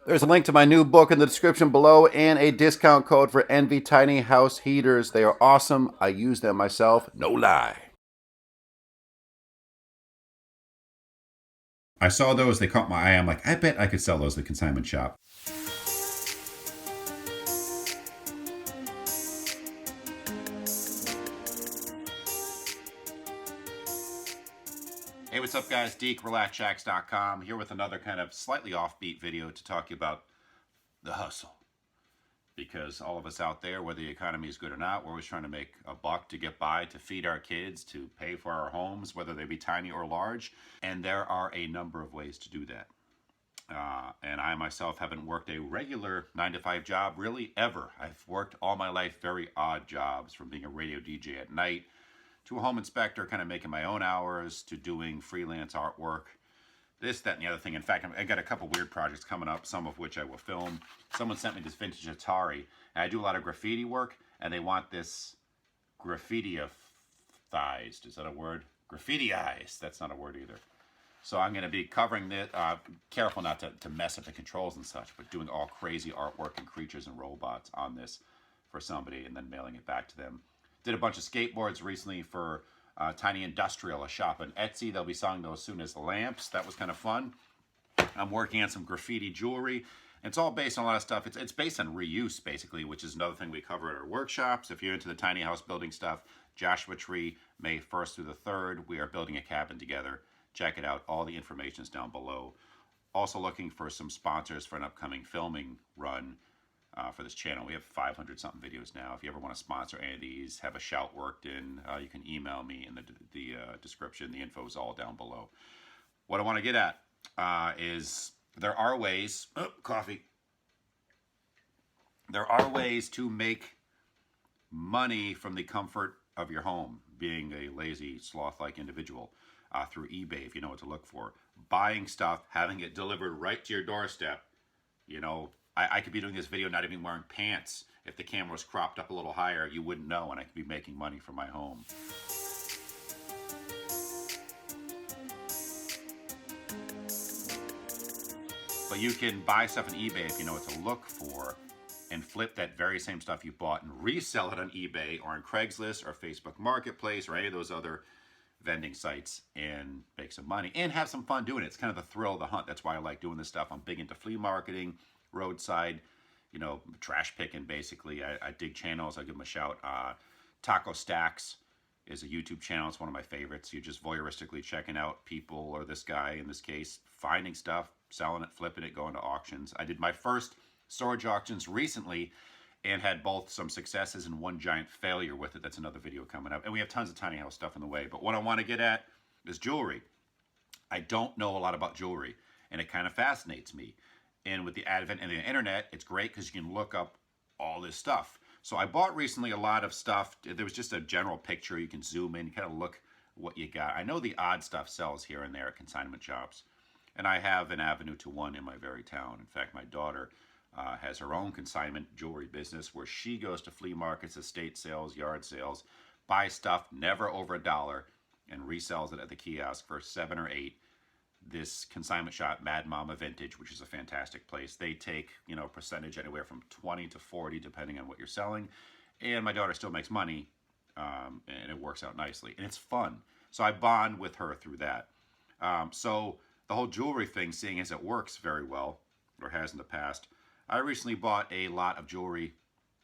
There's a link to my new book in the description below and a discount code for Envy Tiny House Heaters. They are awesome. I use them myself. No lie. I saw those. They caught my eye. I'm like, I bet I could sell those at the consignment shop. Hey, what's up, guys? Deek, RelaxShacks.com, here with another kind of slightly offbeat video to talk to you about the hustle. Because all of us out there, whether the economy is good or not, we're always trying to make a buck to get by, to feed our kids, to pay for our homes, whether they be tiny or large. And there are a number of ways to do that. And I myself haven't worked a regular 9-to-5 job really ever. I've worked all my life very odd jobs, from being a radio DJ at night to a home inspector, kind of making my own hours, to doing freelance artwork, this, that, and the other thing. In fact, I got a couple weird projects coming up, some of which I will film. Someone sent me this vintage Atari, and I do a lot of graffiti work, and they want this graffiti-ized. Is that a word? Graffiti-ized. That's not a word either. So I'm going to be covering this, careful not to mess up the controls and such, but doing all crazy artwork and creatures and robots on this for somebody and then mailing it back to them. Did a bunch of skateboards recently for Tiny Industrial, a shop on Etsy. They'll be selling those soon as the lamps. That was kind of fun. I'm working on some graffiti jewelry. It's all based on a lot of stuff. It's based on reuse, basically, which is another thing we cover at our workshops. If you're into the tiny house building stuff, Joshua Tree, May 1st through the 3rd, we are building a cabin together. Check it out. All the information is down below. Also looking for some sponsors for an upcoming filming run for this channel. We have 500 something videos now. If you ever want to sponsor any of these, have a shout worked in, you can email me in the description. The info is all down below. What I want to get at is there are ways, coffee. There are ways to make money from the comfort of your home, being a lazy, sloth-like individual, through eBay, if you know what to look for. Buying stuff, having it delivered right to your doorstep. You know, I could be doing this video not even wearing pants. If the camera was cropped up a little higher, you wouldn't know, and I could be making money from my home. But you can buy stuff on eBay if you know what to look for, and flip that very same stuff you bought and resell it on eBay or on Craigslist or Facebook Marketplace or any of those other vending sites and make some money and have some fun doing it. It's kind of the thrill of the hunt. That's why I like doing this stuff. I'm big into flea marketing, roadside, you know, trash picking, basically. I dig channels. I give them a shout. Taco Stacks is a YouTube channel. It's one of my favorites. You're just voyeuristically checking out people, or this guy in this case, finding stuff, selling it, flipping it, going to auctions. I did my first storage auctions recently and had both some successes and one giant failure with it. That's another video coming up. And we have tons of tiny house stuff in the way. But what I want to get at is jewelry. I don't know a lot about jewelry, and it kind of fascinates me. And with the advent of the internet, it's great because you can look up all this stuff. So I bought recently a lot of stuff. There was just a general picture. You can zoom in, kind of look what you got. I know the odd stuff sells here and there at consignment shops. And I have an avenue to one in my very town. In fact, my daughter has her own consignment jewelry business where she goes to flea markets, estate sales, yard sales, buys stuff never over $1, and resells it at the kiosk for $7 or $8. This consignment shop, Mad Mama Vintage, which is a fantastic place, they take, you know, percentage anywhere from 20 to 40 depending on what you're selling, and my daughter still makes money, and it works out nicely, and it's fun. So I bond with her through that. So the whole jewelry thing, seeing as it works very well, or has in the past, I recently bought a lot of jewelry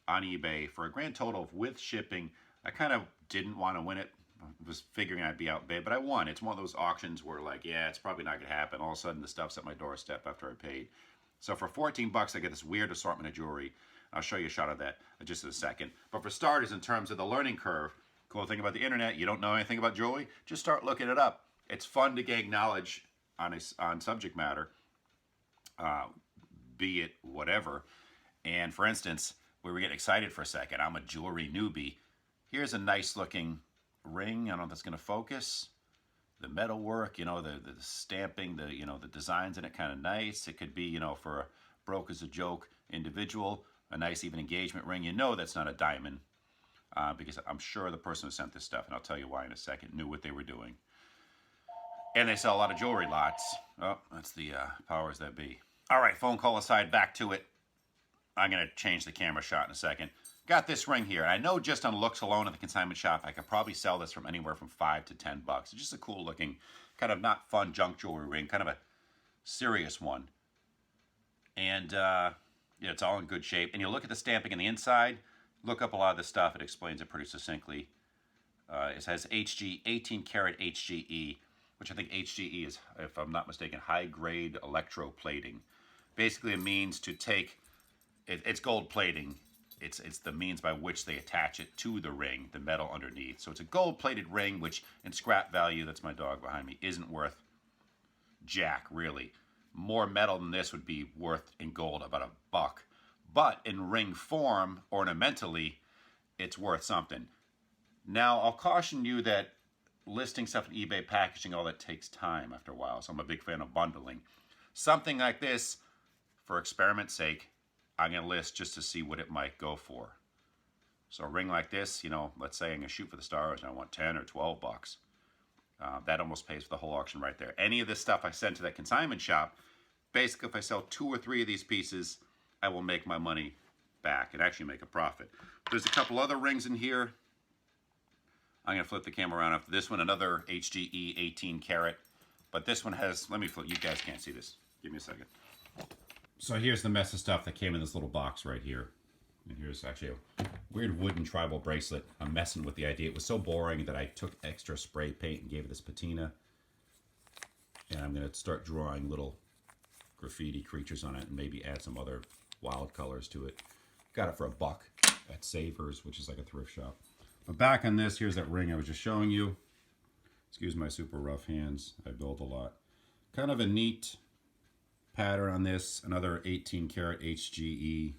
on eBay for a grand total of, with shipping. I kind of didn't want to win it. I was figuring I'd be outbid, but I won. It's one of those auctions where, like, yeah, it's probably not going to happen. All of a sudden, the stuff's at my doorstep after I paid. So for 14 bucks, I get this weird assortment of jewelry. I'll show you a shot of that in just a second. But for starters, in terms of the learning curve, cool thing about the internet, you don't know anything about jewelry, just start looking it up. It's fun to gain knowledge on subject matter, be it whatever. And for instance, we were getting excited for a second. I'm a jewelry newbie. Here's a nice looking ring. I don't know if that's going to focus. The metal work, you know, the stamping, you know, the designs in it, kind of nice. It could be, you know, for a broke as a joke individual, a nice even engagement ring. You know that's not a diamond, because I'm sure the person who sent this stuff, and I'll tell you why in a second, knew what they were doing. And they sell a lot of jewelry lots. Oh, that's the powers that be. All right, phone call aside, back to it. I'm going to change the camera shot in a second. Got this ring here. I know just on looks alone at the consignment shop, I could probably sell this from anywhere from $5 to $10. It's just a cool looking, kind of not fun junk jewelry ring, kind of a serious one. And yeah, it's all in good shape. And you look at the stamping on the inside, look up a lot of this stuff. It explains it pretty succinctly. It says HG, 18 karat HGE, which I think HGE is, if I'm not mistaken, high grade electroplating. Basically, it means to take, it's gold plating. It's the means by which they attach it to the ring, the metal underneath. So it's a gold-plated ring, which in scrap value, that's my dog behind me, isn't worth jack, really. More metal than this would be worth in gold about $1. But in ring form, ornamentally, it's worth something. Now, I'll caution you that listing stuff on eBay, packaging, all that takes time after a while. So I'm a big fan of bundling. Something like this, for experiment's sake, I'm going to list just to see what it might go for. So a ring like this, you know, let's say I'm going to shoot for the stars and I want 10 or 12 bucks. That almost pays for the whole auction right there. Any of this stuff I send to that consignment shop, basically if I sell 2 or 3 of these pieces, I will make my money back and actually make a profit. There's a couple other rings in here. I'm going to flip the camera around after this one. Another HGE 18 karat. But this one has, let me flip, you guys can't see this. Give me a second. So here's the mess of stuff that came in this little box right here. And here's actually a weird wooden tribal bracelet. I'm messing with the idea. It was so boring that I took extra spray paint and gave it this patina. And I'm going to start drawing little graffiti creatures on it and maybe add some other wild colors to it. Got it for $1 at Savers, which is like a thrift shop. But back on this, here's that ring I was just showing you. Excuse my super rough hands. I build a lot. Kind of a neat pattern on this, another 18 karat HGE,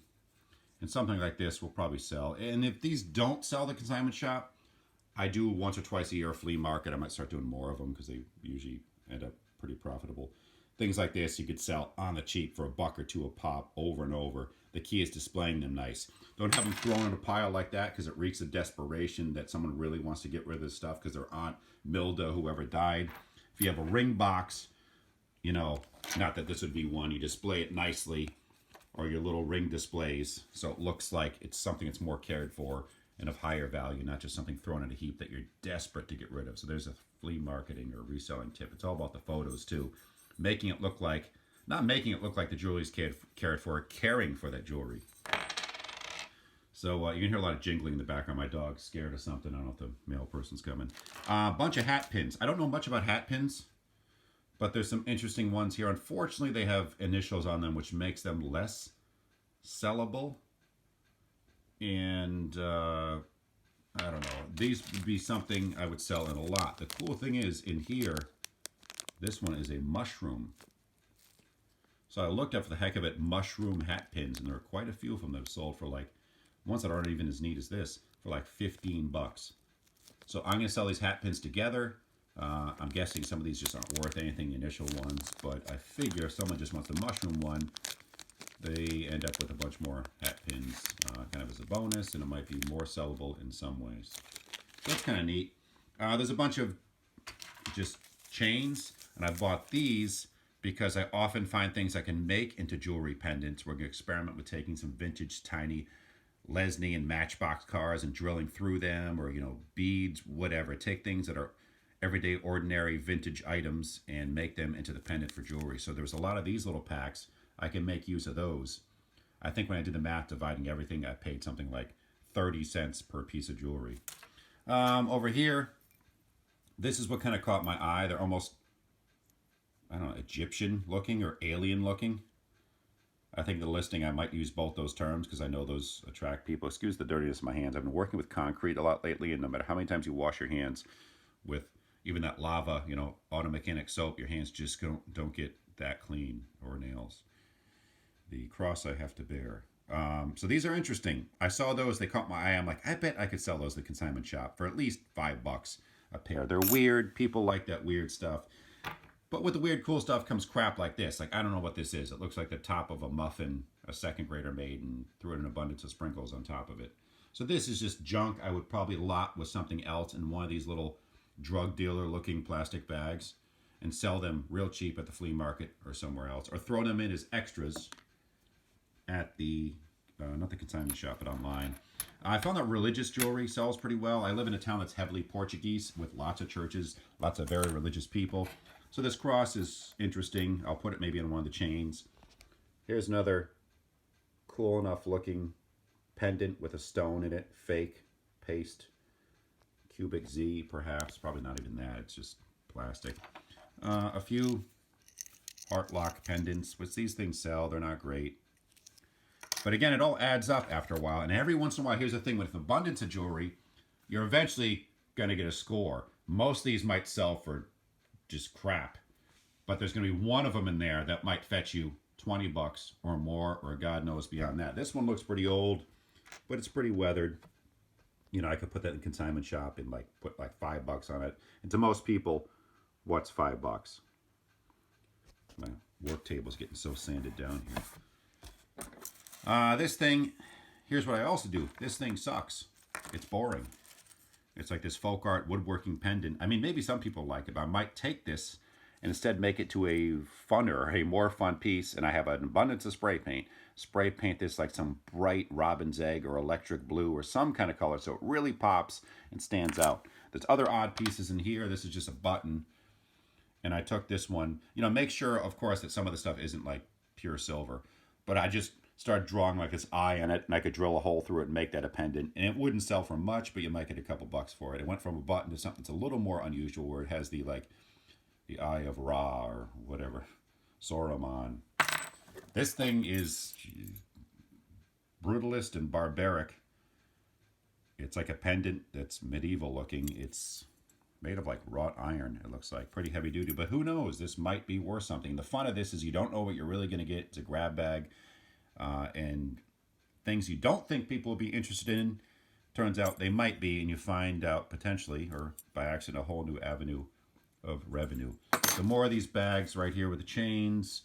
and something like this will probably sell. And if these don't sell the consignment shop, I do once or twice a year a flea market. I might start doing more of them because they usually end up pretty profitable. Things like this you could sell on the cheap for $1 or $2 a pop over and over. The key is displaying them nice. Don't have them thrown in a pile like that because it reeks of desperation that someone really wants to get rid of this stuff because their aunt Milda, whoever died. If you have a ring box, you know, not that this would be one, you display it nicely, or your little ring displays, so it looks like it's something that's more cared for and of higher value, not just something thrown in a heap that you're desperate to get rid of. So there's a flea marketing or reselling tip. It's all about the photos too. Making it look like, not making it look like the jewelry's cared for, caring for that jewelry. So you can hear a lot of jingling in the background. My dog's scared of something. I don't know if the mail person's coming. A bunch of hat pins. I don't know much about hat pins, but there's some interesting ones here. Unfortunately, they have initials on them, which makes them less sellable. And I don't know. These would be something I would sell in a lot. The cool thing is, in here, this one is a mushroom. So I looked up for the heck of it, mushroom hat pins, and there are quite a few of them that have sold for like, ones that aren't even as neat as this, for like 15 bucks. So I'm going to sell these hat pins together. I'm guessing some of these just aren't worth anything, the initial ones, but I figure if someone just wants the mushroom one, they end up with a bunch more hat pins kind of as a bonus, and it might be more sellable in some ways. So that's kind of neat. There's a bunch of just chains, and I bought these because I often find things I can make into jewelry pendants. We're going to experiment with taking some vintage tiny Lesney and Matchbox cars and drilling through them, or, you know, beads, whatever. Take things that are everyday, ordinary, vintage items and make them into the pendant for jewelry. So there's a lot of these little packs. I can make use of those. I think when I did the math dividing everything, I paid something like 30 cents per piece of jewelry. Over here, this is what kind of caught my eye. They're almost, I don't know, Egyptian looking or alien looking. I think the listing, I might use both those terms because I know those attract people. Excuse the dirtiness of my hands. I've been working with concrete a lot lately, and no matter how many times you wash your hands with even that lava, you know, auto mechanic soap, your hands just don't get that clean, or nails. The cross I have to bear. So these are interesting. I saw those, they caught my eye. I'm like, I bet I could sell those at the consignment shop for at least $5 a pair. They're weird. People like that weird stuff. But with the weird, cool stuff comes crap like this. Like, I don't know what this is. It looks like the top of a muffin a second grader made and threw an abundance of sprinkles on top of it. So this is just junk. I would probably lot with something else in one of these little drug dealer looking plastic bags. and sell them real cheap at the flea market or somewhere else, or throw them in as extras at the, not the consignment shop, but online. I found that religious jewelry sells pretty well. I live in a town that's heavily Portuguese with lots of churches, lots of very religious people. So this cross is interesting. I'll put it maybe on one of the chains. Here's another cool enough looking pendant with a stone in it, fake, paste, cubic Z perhaps, probably not even that, it's just plastic. A few heart lock pendants, which these things sell, they're not great. But again, it all adds up after a while, and every once in a while, here's the thing, with abundance of jewelry, you're eventually going to get a score. Most of these might sell for just crap, but there's going to be one of them in there that might fetch you 20 bucks or more, or God knows beyond that. This one looks pretty old, but it's pretty weathered. You know, I could put that in a consignment shop and like put like $5 on it. And to most people, what's $5? My work table's getting so sanded down here. This thing, here's what I also do. This thing sucks. It's boring. It's like this folk art woodworking pendant. I mean, maybe some people like it, but I might take this and instead make it to a funner, a more fun piece, and I have an abundance of spray paint. Spray paint this like some bright robin's egg or electric blue or some kind of color so it really pops and stands out. There's other odd pieces in here. This is just a button. And I took this one. You know, make sure, of course, that some of the stuff isn't like pure silver. But I just started drawing like this eye on it, and I could drill a hole through it and make that a pendant. And it wouldn't sell for much, but you might get a couple bucks for it. It went from a button to something that's a little more unusual, where it has the like the eye of Ra or whatever, Saruman. This thing is brutalist and barbaric. It's like a pendant that's medieval looking. It's made of like wrought iron, it looks like. Pretty heavy duty, but who knows? This might be worth something. The fun of this is you don't know what you're really going to get. It's a grab bag. And things you don't think people will be interested in, turns out they might be, and you find out potentially, or by accident, a whole new avenue of revenue. So more of these bags right here with the chains.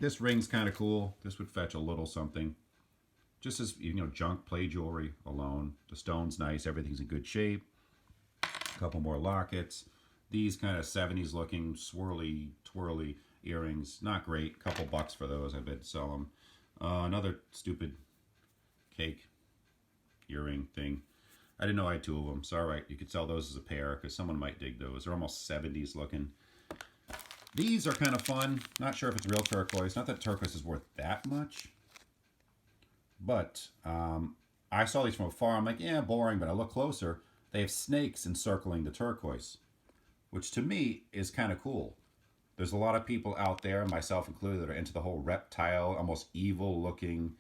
This ring's kind of cool. This would fetch a little something. Just as, you know, junk play jewelry alone. The stone's nice. Everything's in good shape. A couple more lockets. These kind of 70s looking swirly, twirly earrings. Not great. Couple bucks for those. I bet sell them. Another stupid cake earring thing. I didn't know I had two of them. So, all right, you could sell those as a pair because someone might dig those. They're almost 70s looking. These are kind of fun. Not sure if it's real turquoise. Not that turquoise is worth that much. But I saw these from afar. I'm like, yeah, boring. But I look closer. They have snakes encircling the turquoise, which to me is kind of cool. There's a lot of people out there, myself included, that are into the whole reptile, almost evil-looking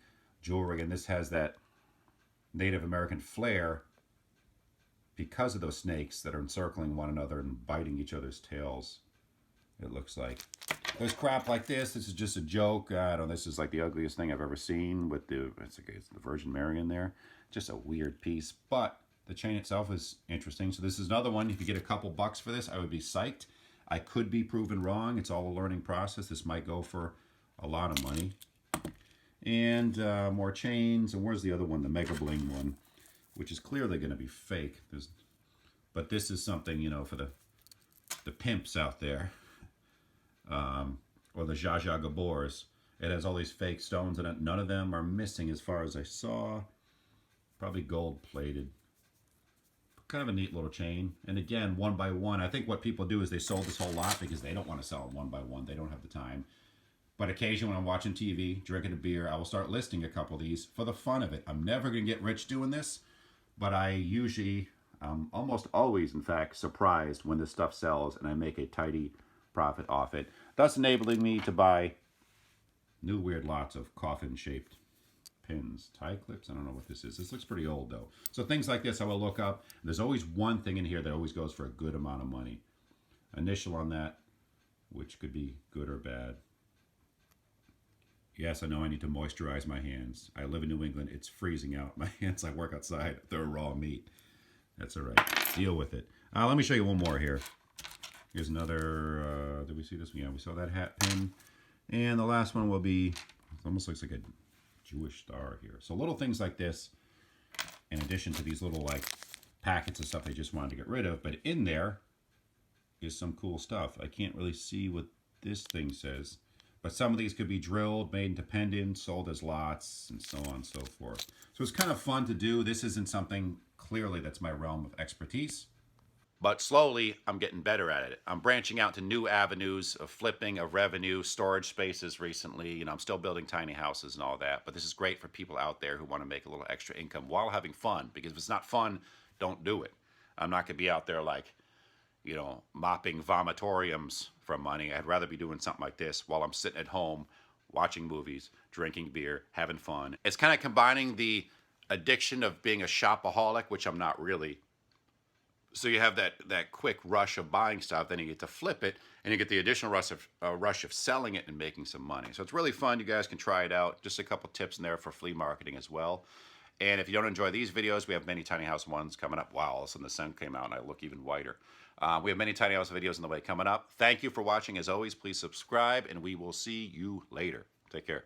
jewelry. And this has that Native American flair because of those snakes that are encircling one another and biting each other's tails, it looks like. There's crap like this. This is just a joke. I don't know. This is like the ugliest thing I've ever seen with it's the Virgin Mary in there. Just a weird piece. But the chain itself is interesting. So this is another one. If you get a couple bucks for this, I would be psyched. I could be proven wrong. It's all a learning process. This might go for a lot of money. And more chains. And where's the other one? The Mega Bling one, which is clearly going to be fake. But this is something, you know, for the pimps out there. Or the Zsa Zsa Gabors. It has all these fake stones in it. None of them are missing as far as I saw. Probably gold plated. Kind of a neat little chain. And again, one by one. I think what people do is they sold this whole lot because they don't want to sell it one by one. They don't have the time. But occasionally when I'm watching TV, drinking a beer, I will start listing a couple of these for the fun of it. I'm never going to get rich doing this, but I usually, almost always, in fact, surprised when this stuff sells and I make a tidy profit off it, thus enabling me to buy new weird lots of coffin-shaped pins. Tie clips? I don't know what this is. This looks pretty old, though. So things like this I will look up. There's always one thing in here that always goes for a good amount of money. Initial on that, which could be good or bad. Yes, I know I need to moisturize my hands. I live in New England. It's freezing out. My hands, I work outside. They're raw meat. That's all right. Deal with it. Let me show you one more here. Here's another, did we see this one? Yeah, we saw that hat pin. And the last one will be, it almost looks like a Jewish star here. So little things like this, in addition to these little like packets of stuff they just wanted to get rid of, but in there is some cool stuff. I can't really see what this thing says, but some of these could be drilled, made into pendants, sold as lots, and so on and so forth. So it's kind of fun to do. This isn't something clearly that's my realm of expertise, but slowly I'm getting better at it. I'm branching out to new avenues of flipping, of revenue, storage spaces recently. You know, I'm still building tiny houses and all that, but this is great for people out there who want to make a little extra income while having fun, because if it's not fun, don't do it. I'm not going to be out there like, you know, mopping vomitoriums for money. I'd rather be doing something like this while I'm sitting at home watching movies, drinking beer, having fun. It's kind of combining the addiction of being a shopaholic, which I'm not really. So you have that quick rush of buying stuff, then you get to flip it, and you get the additional rush of selling it and making some money. So it's really fun. You guys can try it out. Just a couple tips in there for flea marketing as well. And if you don't enjoy these videos, we have many tiny house ones coming up. Wow, all of a sudden the sun came out and I look even whiter. We have many tiny house videos in the way coming up. Thank you for watching. As always, please subscribe, and we will see you later. Take care.